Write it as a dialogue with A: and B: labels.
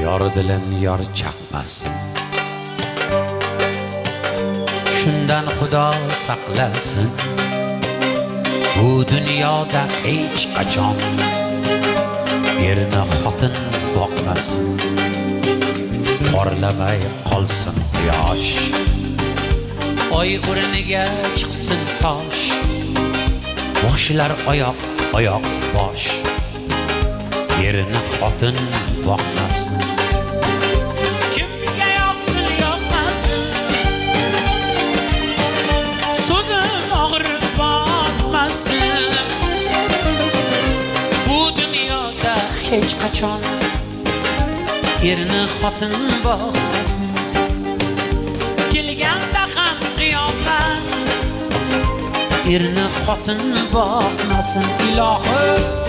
A: yor dilin yor chaqmasin. Shundan Xudo saqlasin. Bu dunyoda hech qachon erni xotin boqmasin. Porlamay qolsin quyosh, oy o'rniga chiqsin tosh. Boshlar oyoq, oyoq bosh, erni xotin boqmasin.
B: Kimga yoqsin yoqmasin, so'zim og'rib botmasin. Bu dunyoda
A: Hech qachon erni xotin boqmasin.
B: kelganda ham qiyomat,
A: Erni xotin boqmasin. Ilohim